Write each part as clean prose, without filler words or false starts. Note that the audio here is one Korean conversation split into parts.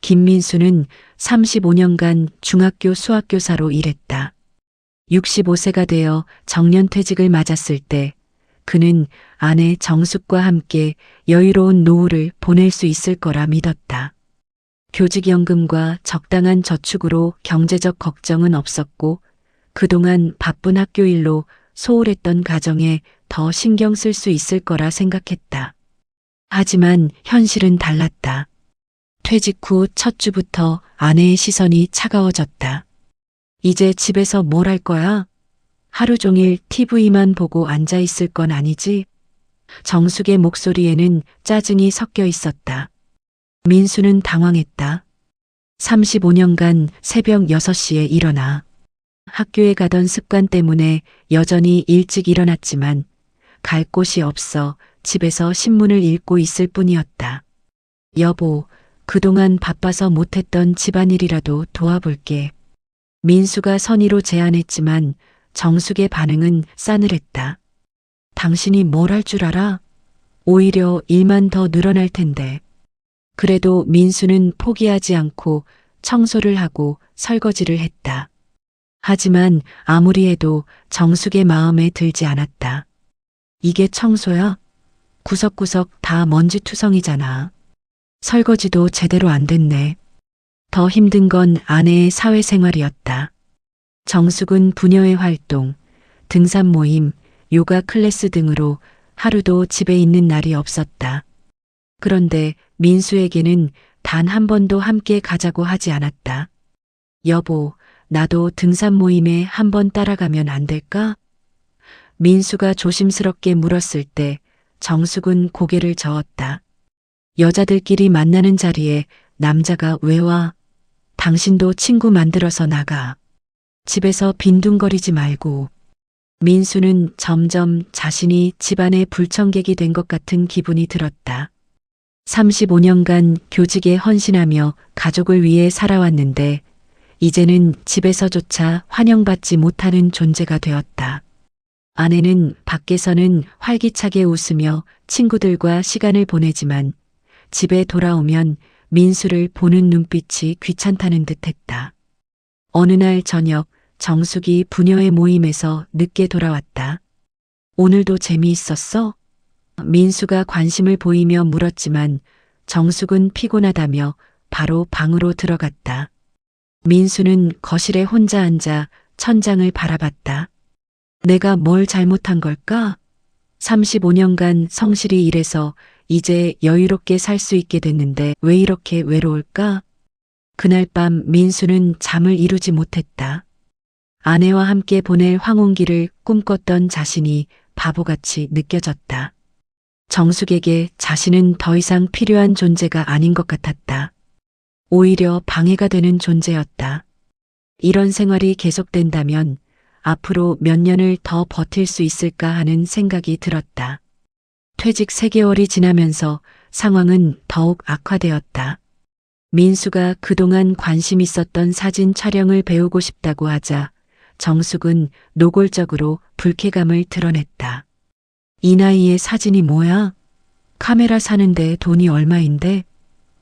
김민수는 35년간 중학교 수학교사로 일했다. 65세가 되어 정년퇴직을 맞았을 때 그는 아내 정숙과 함께 여유로운 노후를 보낼 수 있을 거라 믿었다. 교직연금과 적당한 저축으로 경제적 걱정은 없었고 그동안 바쁜 학교 일로 소홀했던 가정에 더 신경 쓸 수 있을 거라 생각했다. 하지만 현실은 달랐다. 퇴직 후 첫 주부터 아내의 시선이 차가워졌다. 이제 집에서 뭘 할 거야? 하루 종일 TV만 보고 앉아 있을 건 아니지? 정숙의 목소리에는 짜증이 섞여 있었다. 민수는 당황했다. 35년간 새벽 6시에 일어나 학교에 가던 습관 때문에 여전히 일찍 일어났지만 갈 곳이 없어 집에서 신문을 읽고 있을 뿐이었다. 여보, 그동안 바빠서 못했던 집안일이라도 도와볼게. 민수가 선의로 제안했지만 정숙의 반응은 싸늘했다. 당신이 뭘 할 줄 알아? 오히려 일만 더 늘어날 텐데. 그래도 민수는 포기하지 않고 청소를 하고 설거지를 했다. 하지만 아무리 해도 정숙의 마음에 들지 않았다. 이게 청소야? 구석구석 다 먼지투성이잖아. 설거지도 제대로 안 됐네. 더 힘든 건 아내의 사회생활이었다. 정숙은 부녀회 활동, 등산 모임, 요가 클래스 등으로 하루도 집에 있는 날이 없었다. 그런데 민수에게는 단 한 번도 함께 가자고 하지 않았다. 여보, 나도 등산 모임에 한번 따라가면 안 될까? 민수가 조심스럽게 물었을 때 정숙은 고개를 저었다. 여자들끼리 만나는 자리에 남자가 왜 와? 당신도 친구 만들어서 나가. 집에서 빈둥거리지 말고. 민수는 점점 자신이 집안의 불청객이 된 것 같은 기분이 들었다. 35년간 교직에 헌신하며 가족을 위해 살아왔는데 이제는 집에서조차 환영받지 못하는 존재가 되었다. 아내는 밖에서는 활기차게 웃으며 친구들과 시간을 보내지만 집에 돌아오면 민수를 보는 눈빛이 귀찮다는 듯했다. 어느 날 저녁 정숙이 부녀회 모임에서 늦게 돌아왔다. 오늘도 재미있었어? 민수가 관심을 보이며 물었지만 정숙은 피곤하다며 바로 방으로 들어갔다. 민수는 거실에 혼자 앉아 천장을 바라봤다. 내가 뭘 잘못한 걸까? 35년간 성실히 일해서 이제 여유롭게 살 수 있게 됐는데 왜 이렇게 외로울까? 그날 밤 민수는 잠을 이루지 못했다. 아내와 함께 보낼 황혼기를 꿈꿨던 자신이 바보같이 느껴졌다. 정숙에게 자신은 더 이상 필요한 존재가 아닌 것 같았다. 오히려 방해가 되는 존재였다. 이런 생활이 계속된다면 앞으로 몇 년을 더 버틸 수 있을까 하는 생각이 들었다. 퇴직 3개월이 지나면서 상황은 더욱 악화되었다. 민수가 그동안 관심 있었던 사진 촬영을 배우고 싶다고 하자 정숙은 노골적으로 불쾌감을 드러냈다. 이 나이에 사진이 뭐야? 카메라 사는데 돈이 얼마인데?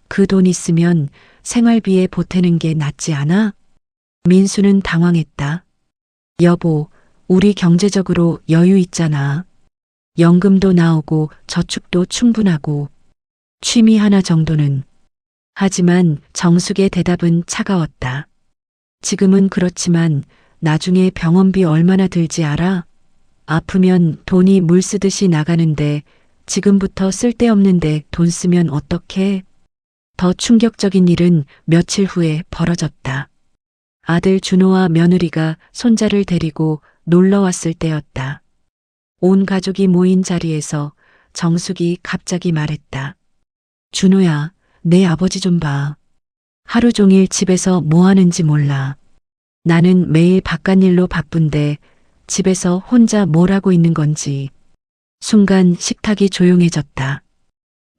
그 돈 있으면 생활비에 보태는 게 낫지 않아? 민수는 당황했다. 여보, 우리 경제적으로 여유 있잖아. 연금도 나오고 저축도 충분하고 취미 하나 정도는. 하지만 정숙의 대답은 차가웠다. 지금은 그렇지만 나중에 병원비 얼마나 들지 알아? 아프면 돈이 물 쓰듯이 나가는데 지금부터 쓸데없는데 돈 쓰면 어떡해? 더 충격적인 일은 며칠 후에 벌어졌다. 아들 준호와 며느리가 손자를 데리고 놀러 왔을 때였다. 온 가족이 모인 자리에서 정숙이 갑자기 말했다. 준호야, 내 아버지 좀 봐. 하루 종일 집에서 뭐 하는지 몰라. 나는 매일 바깥일로 바쁜데 집에서 혼자 뭘 하고 있는 건지. 순간 식탁이 조용해졌다.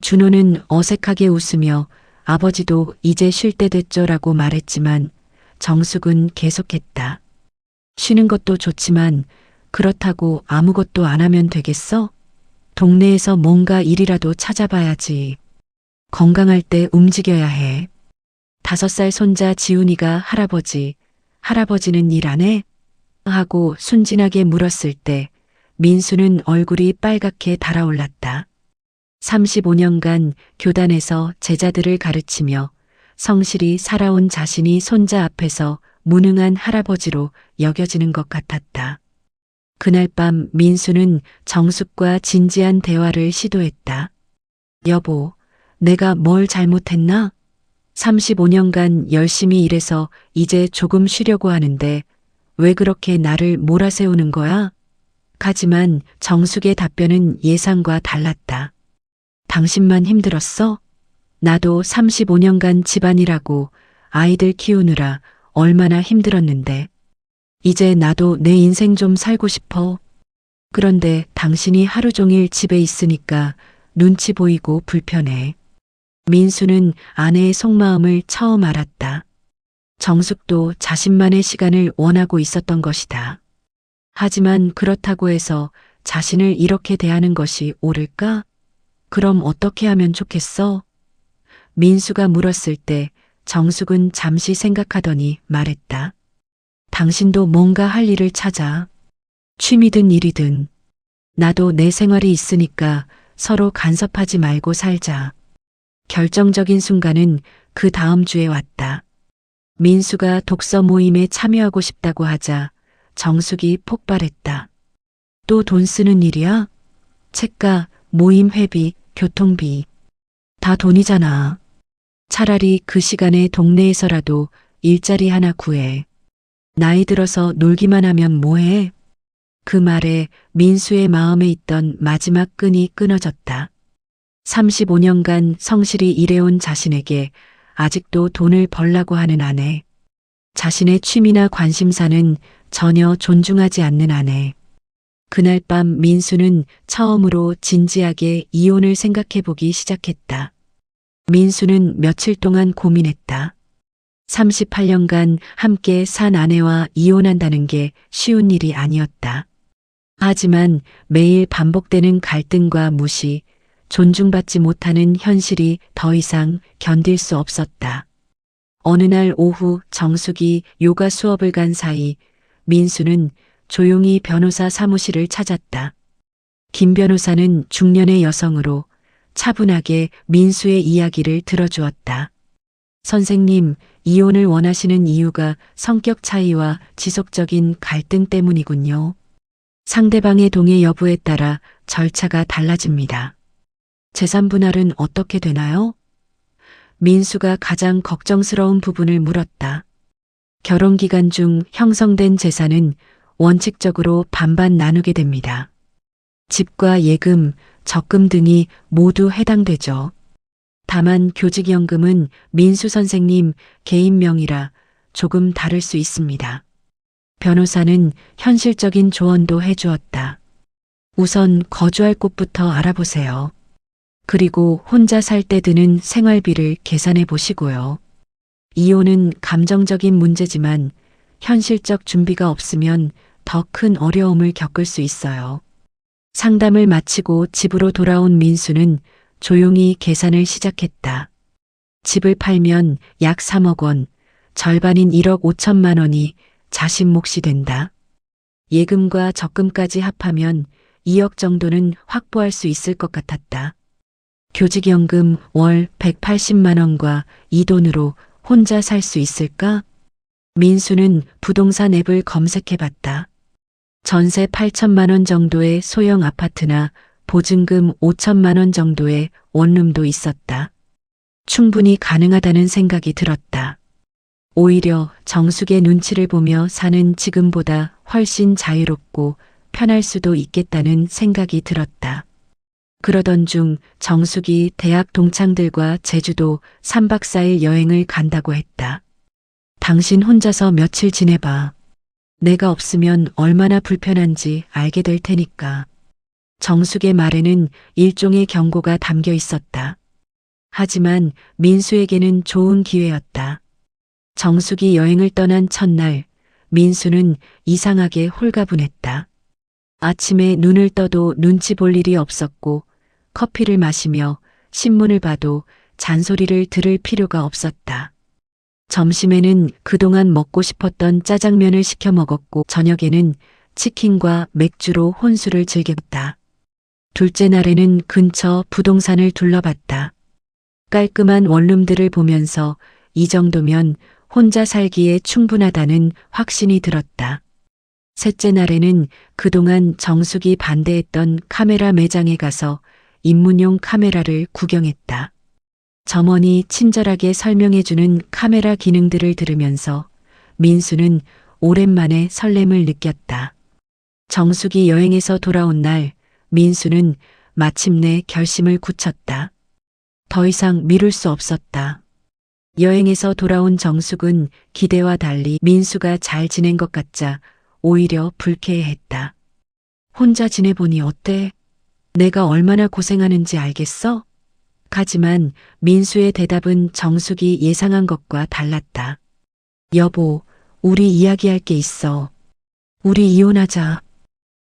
준호는 어색하게 웃으며 아버지도 이제 쉴 때 됐죠라고 말했지만 정숙은 계속했다. 쉬는 것도 좋지만 그렇다고 아무것도 안 하면 되겠어? 동네에서 뭔가 일이라도 찾아봐야지. 건강할 때 움직여야 해. 5살 손자 지훈이가 할아버지는 일 안 해? 하고 순진하게 물었을 때 민수는 얼굴이 빨갛게 달아올랐다. 35년간 교단에서 제자들을 가르치며 성실히 살아온 자신이 손자 앞에서 무능한 할아버지로 여겨지는 것 같았다. 그날 밤 민수는 정숙과 진지한 대화를 시도했다. 여보, 내가 뭘 잘못했나? 35년간 열심히 일해서 이제 조금 쉬려고 하는데 왜 그렇게 나를 몰아세우는 거야? 하지만 정숙의 답변은 예상과 달랐다. 당신만 힘들었어? 나도 35년간 집안일하고 아이들 키우느라 얼마나 힘들었는데. 이제 나도 내 인생 좀 살고 싶어. 그런데 당신이 하루 종일 집에 있으니까 눈치 보이고 불편해. 민수는 아내의 속마음을 처음 알았다. 정숙도 자신만의 시간을 원하고 있었던 것이다. 하지만 그렇다고 해서 자신을 이렇게 대하는 것이 옳을까? 그럼 어떻게 하면 좋겠어? 민수가 물었을 때 정숙은 잠시 생각하더니 말했다. 당신도 뭔가 할 일을 찾아. 취미든 일이든. 나도 내 생활이 있으니까 서로 간섭하지 말고 살자. 결정적인 순간은 그 다음 주에 왔다. 민수가 독서 모임에 참여하고 싶다고 하자 정숙이 폭발했다. 또 돈 쓰는 일이야? 책가, 모임 회비, 교통비. 다 돈이잖아. 차라리 그 시간에 동네에서라도 일자리 하나 구해. 나이 들어서 놀기만 하면 뭐해? 그 말에 민수의 마음에 있던 마지막 끈이 끊어졌다. 35년간 성실히 일해온 자신에게 아직도 돈을 벌라고 하는 아내. 자신의 취미나 관심사는 전혀 존중하지 않는 아내. 그날 밤 민수는 처음으로 진지하게 이혼을 생각해보기 시작했다. 민수는 며칠 동안 고민했다. 38년간 함께 산 아내와 이혼한다는 게 쉬운 일이 아니었다. 하지만 매일 반복되는 갈등과 무시, 존중받지 못하는 현실이 더 이상 견딜 수 없었다. 어느 날 오후 정숙이 요가 수업을 간 사이 민수는 조용히 변호사 사무실을 찾았다. 김 변호사는 중년의 여성으로 차분하게 민수의 이야기를 들어주었다. 선생님, 이혼을 원하시는 이유가 성격 차이와 지속적인 갈등 때문이군요. 상대방의 동의 여부에 따라 절차가 달라집니다. 재산 분할은 어떻게 되나요? 민수가 가장 걱정스러운 부분을 물었다. 결혼 기간 중 형성된 재산은 원칙적으로 반반 나누게 됩니다. 집과 예금, 적금 등이 모두 해당되죠. 다만 교직연금은 민수 선생님 개인 명의라 조금 다를 수 있습니다. 변호사는 현실적인 조언도 해주었다. 우선 거주할 곳부터 알아보세요. 그리고 혼자 살 때 드는 생활비를 계산해 보시고요. 이혼은 감정적인 문제지만 현실적 준비가 없으면 더 큰 어려움을 겪을 수 있어요. 상담을 마치고 집으로 돌아온 민수는 조용히 계산을 시작했다. 집을 팔면 약 3억 원, 절반인 1억 5천만 원이 자신 몫이 된다. 예금과 적금까지 합하면 2억 정도는 확보할 수 있을 것 같았다. 교직연금 월 180만 원과 이 돈으로 혼자 살 수 있을까? 민수는 부동산 앱을 검색해봤다. 전세 8천만 원 정도의 소형 아파트나 보증금 5천만 원 정도의 원룸도 있었다. 충분히 가능하다는 생각이 들었다. 오히려 정숙의 눈치를 보며 사는 지금보다 훨씬 자유롭고 편할 수도 있겠다는 생각이 들었다. 그러던 중 정숙이 대학 동창들과 제주도 3박 4일 여행을 간다고 했다. 당신 혼자서 며칠 지내봐. 내가 없으면 얼마나 불편한지 알게 될 테니까. 정숙의 말에는 일종의 경고가 담겨 있었다. 하지만 민수에게는 좋은 기회였다. 정숙이 여행을 떠난 첫날, 민수는 이상하게 홀가분했다. 아침에 눈을 떠도 눈치 볼 일이 없었고, 커피를 마시며 신문을 봐도 잔소리를 들을 필요가 없었다. 점심에는 그동안 먹고 싶었던 짜장면을 시켜 먹었고 저녁에는 치킨과 맥주로 혼술을 즐겼다. 둘째 날에는 근처 부동산을 둘러봤다. 깔끔한 원룸들을 보면서 이 정도면 혼자 살기에 충분하다는 확신이 들었다. 셋째 날에는 그동안 정숙이 반대했던 카메라 매장에 가서 입문용 카메라를 구경했다. 점원이 친절하게 설명해주는 카메라 기능들을 들으면서 민수는 오랜만에 설렘을 느꼈다. 정숙이 여행에서 돌아온 날 민수는 마침내 결심을 굳혔다. 더 이상 미룰 수 없었다. 여행에서 돌아온 정숙은 기대와 달리 민수가 잘 지낸 것 같자 오히려 불쾌해했다. 혼자 지내보니 어때? 내가 얼마나 고생하는지 알겠어? 하지만 민수의 대답은 정숙이 예상한 것과 달랐다. 여보, 우리 이야기할 게 있어. 우리 이혼하자.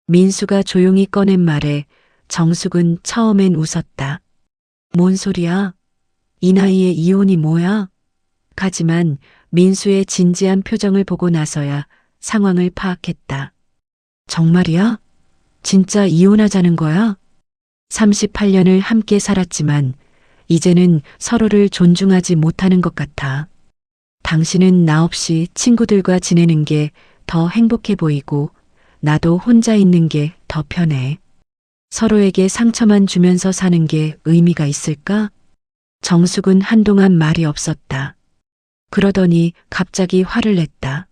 민수가 조용히 꺼낸 말에 정숙은 처음엔 웃었다. 뭔 소리야? 이 나이에 이혼이 뭐야? 하지만 민수의 진지한 표정을 보고 나서야 상황을 파악했다. 정말이야? 진짜 이혼하자는 거야? 38년을 함께 살았지만 이제는 서로를 존중하지 못하는 것 같아. 당신은 나 없이 친구들과 지내는 게 더 행복해 보이고 나도 혼자 있는 게 더 편해. 서로에게 상처만 주면서 사는 게 의미가 있을까? 정숙은 한동안 말이 없었다. 그러더니 갑자기 화를 냈다.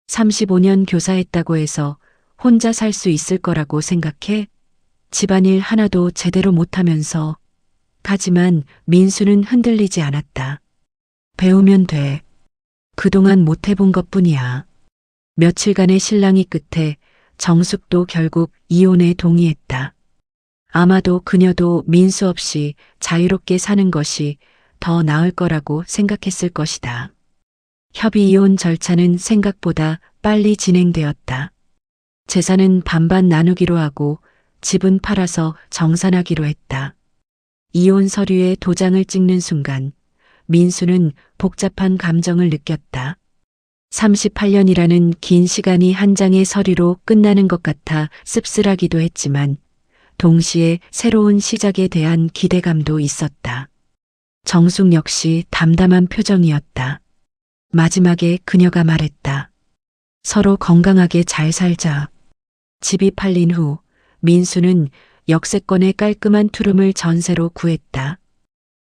35년 교사했다고 해서 혼자 살 수 있을 거라고 생각해? 집안일 하나도 제대로 못하면서. 하지만 민수는 흔들리지 않았다. 배우면 돼. 그동안 못 해본 것뿐이야. 며칠간의 실랑이 끝에 정숙도 결국 이혼에 동의했다. 아마도 그녀도 민수 없이 자유롭게 사는 것이 더 나을 거라고 생각했을 것이다. 협의 이혼 절차는 생각보다 빨리 진행되었다. 재산은 반반 나누기로 하고 집은 팔아서 정산하기로 했다. 이혼 서류에 도장을 찍는 순간 민수는 복잡한 감정을 느꼈다. 38년이라는 긴 시간이 한 장의 서류로 끝나는 것 같아 씁쓸하기도 했지만 동시에 새로운 시작에 대한 기대감도 있었다. 정숙 역시 담담한 표정이었다. 마지막에 그녀가 말했다. 서로 건강하게 잘 살자. 집이 팔린 후 민수는 역세권의 깔끔한 투룸을 전세로 구했다.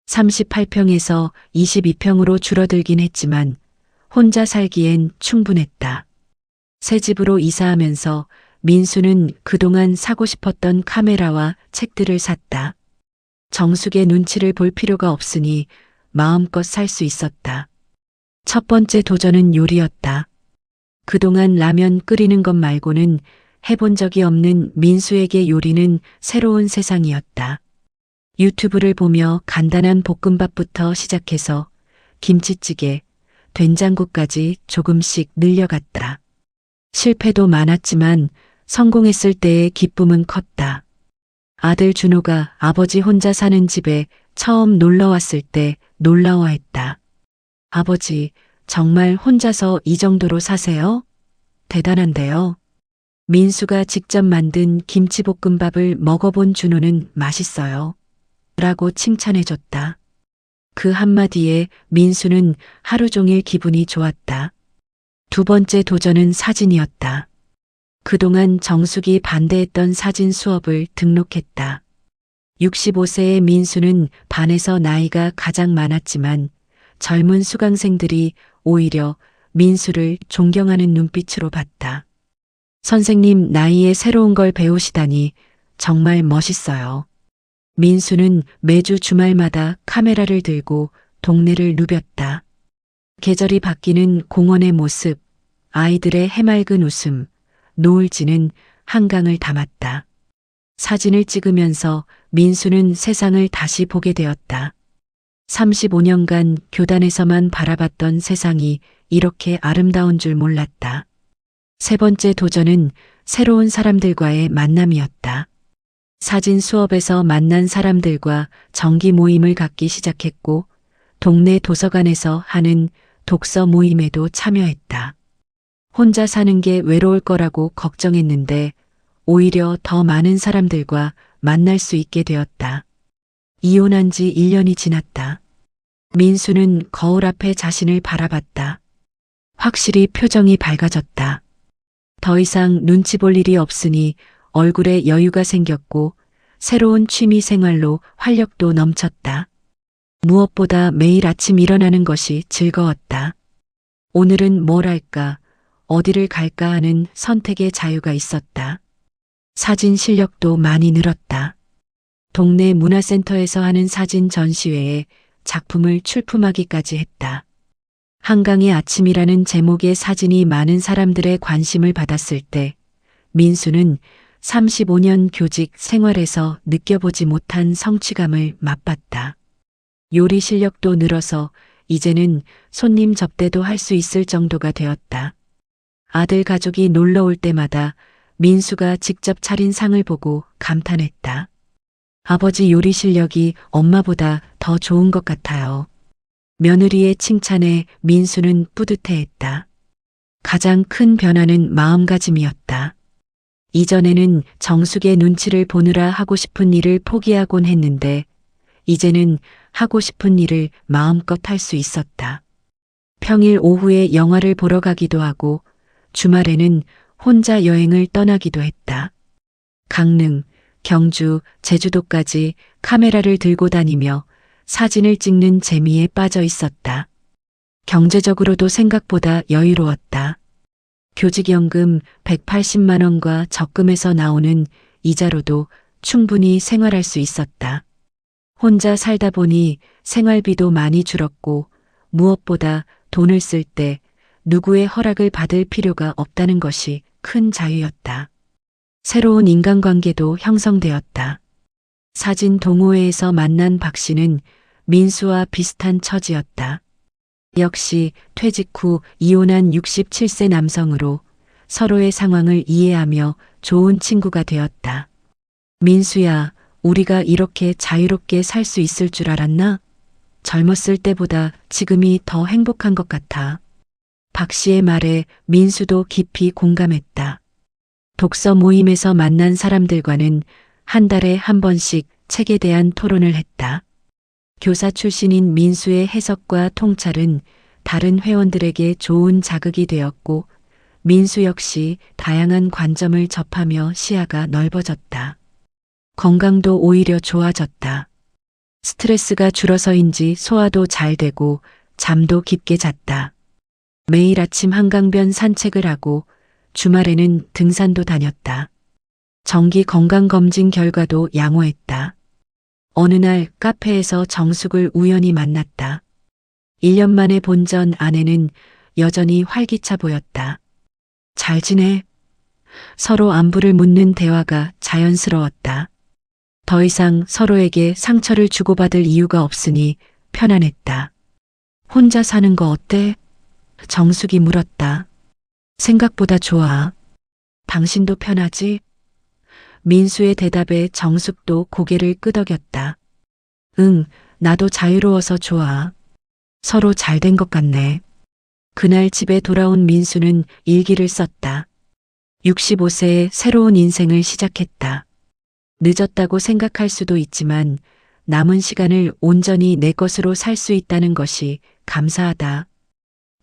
38평에서 22평으로 줄어들긴 했지만 혼자 살기엔 충분했다. 새 집으로 이사하면서 민수는 그동안 사고 싶었던 카메라와 책들을 샀다. 정숙의 눈치를 볼 필요가 없으니 마음껏 살 수 있었다. 첫 번째 도전은 요리였다. 그동안 라면 끓이는 것 말고는 해본 적이 없는 민수에게 요리는 새로운 세상이었다. 유튜브를 보며 간단한 볶음밥부터 시작해서 김치찌개, 된장국까지 조금씩 늘려갔다. 실패도 많았지만 성공했을 때의 기쁨은 컸다. 아들 준호가 아버지 혼자 사는 집에 처음 놀러 왔을 때 놀라워했다. 아버지, 정말 혼자서 이 정도로 사세요? 대단한데요. 민수가 직접 만든 김치볶음밥을 먹어본 준호는 맛있어요. 라고 칭찬해줬다. 그 한마디에 민수는 하루 종일 기분이 좋았다. 두 번째 도전은 사진이었다. 그동안 정숙이 반대했던 사진 수업을 등록했다. 65세의 민수는 반에서 나이가 가장 많았지만 젊은 수강생들이 오히려 민수를 존경하는 눈빛으로 봤다. 선생님 나이에 새로운 걸 배우시다니 정말 멋있어요. 민수는 매주 주말마다 카메라를 들고 동네를 누볐다. 계절이 바뀌는 공원의 모습, 아이들의 해맑은 웃음, 노을 지는 한강을 담았다. 사진을 찍으면서 민수는 세상을 다시 보게 되었다. 35년간 교단에서만 바라봤던 세상이 이렇게 아름다운 줄 몰랐다. 세 번째 도전은 새로운 사람들과의 만남이었다. 사진 수업에서 만난 사람들과 정기 모임을 갖기 시작했고 동네 도서관에서 하는 독서 모임에도 참여했다. 혼자 사는 게 외로울 거라고 걱정했는데 오히려 더 많은 사람들과 만날 수 있게 되었다. 이혼한 지 1년이 지났다. 민수는 거울 앞에 자신을 바라봤다. 확실히 표정이 밝아졌다. 더 이상 눈치 볼 일이 없으니 얼굴에 여유가 생겼고 새로운 취미 생활로 활력도 넘쳤다. 무엇보다 매일 아침 일어나는 것이 즐거웠다. 오늘은 뭘 할까, 어디를 갈까 하는 선택의 자유가 있었다. 사진 실력도 많이 늘었다. 동네 문화센터에서 하는 사진 전시회에 작품을 출품하기까지 했다. 한강의 아침이라는 제목의 사진이 많은 사람들의 관심을 받았을 때 민수는 35년 교직 생활에서 느껴보지 못한 성취감을 맛봤다. 요리 실력도 늘어서 이제는 손님 접대도 할 수 있을 정도가 되었다. 아들 가족이 놀러 올 때마다 민수가 직접 차린 상을 보고 감탄했다. 아버지 요리 실력이 엄마보다 더 좋은 것 같아요. 며느리의 칭찬에 민수는 뿌듯해했다. 가장 큰 변화는 마음가짐이었다. 이전에는 정숙의 눈치를 보느라 하고 싶은 일을 포기하곤 했는데 이제는 하고 싶은 일을 마음껏 할 수 있었다. 평일 오후에 영화를 보러 가기도 하고 주말에는 혼자 여행을 떠나기도 했다. 강릉, 경주, 제주도까지 카메라를 들고 다니며 사진을 찍는 재미에 빠져 있었다. 경제적으로도 생각보다 여유로웠다. 교직연금 180만 원과 적금에서 나오는 이자로도 충분히 생활할 수 있었다. 혼자 살다 보니 생활비도 많이 줄었고 무엇보다 돈을 쓸 때 누구의 허락을 받을 필요가 없다는 것이 큰 자유였다. 새로운 인간관계도 형성되었다. 사진 동호회에서 만난 박 씨는 민수와 비슷한 처지였다. 역시 퇴직 후 이혼한 67세 남성으로 서로의 상황을 이해하며 좋은 친구가 되었다. 민수야, 우리가 이렇게 자유롭게 살 수 있을 줄 알았나? 젊었을 때보다 지금이 더 행복한 것 같아. 박 씨의 말에 민수도 깊이 공감했다. 독서 모임에서 만난 사람들과는 한 달에 한 번씩 책에 대한 토론을 했다. 교사 출신인 민수의 해석과 통찰은 다른 회원들에게 좋은 자극이 되었고 민수 역시 다양한 관점을 접하며 시야가 넓어졌다. 건강도 오히려 좋아졌다. 스트레스가 줄어서인지 소화도 잘 되고 잠도 깊게 잤다. 매일 아침 한강변 산책을 하고 주말에는 등산도 다녔다. 정기 건강검진 결과도 양호했다. 어느 날 카페에서 정숙을 우연히 만났다. 1년 만에 본전 아내는 여전히 활기차 보였다. 잘 지내? 서로 안부를 묻는 대화가 자연스러웠다. 더 이상 서로에게 상처를 주고받을 이유가 없으니 편안했다. 혼자 사는 거 어때? 정숙이 물었다. 생각보다 좋아. 당신도 편하지? 민수의 대답에 정숙도 고개를 끄덕였다. 응, 나도 자유로워서 좋아. 서로 잘 된 것 같네. 그날 집에 돌아온 민수는 일기를 썼다. 65세에 새로운 인생을 시작했다. 늦었다고 생각할 수도 있지만 남은 시간을 온전히 내 것으로 살 수 있다는 것이 감사하다.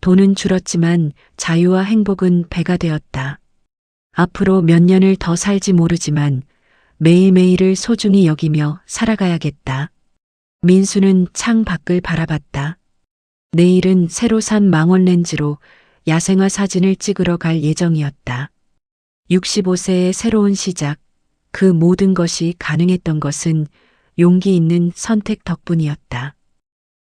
돈은 줄었지만 자유와 행복은 배가 되었다. 앞으로 몇 년을 더 살지 모르지만 매일매일을 소중히 여기며 살아가야겠다. 민수는 창 밖을 바라봤다. 내일은 새로 산 망원 렌즈로 야생화 사진을 찍으러 갈 예정이었다. 65세의 새로운 시작, 그 모든 것이 가능했던 것은 용기 있는 선택 덕분이었다.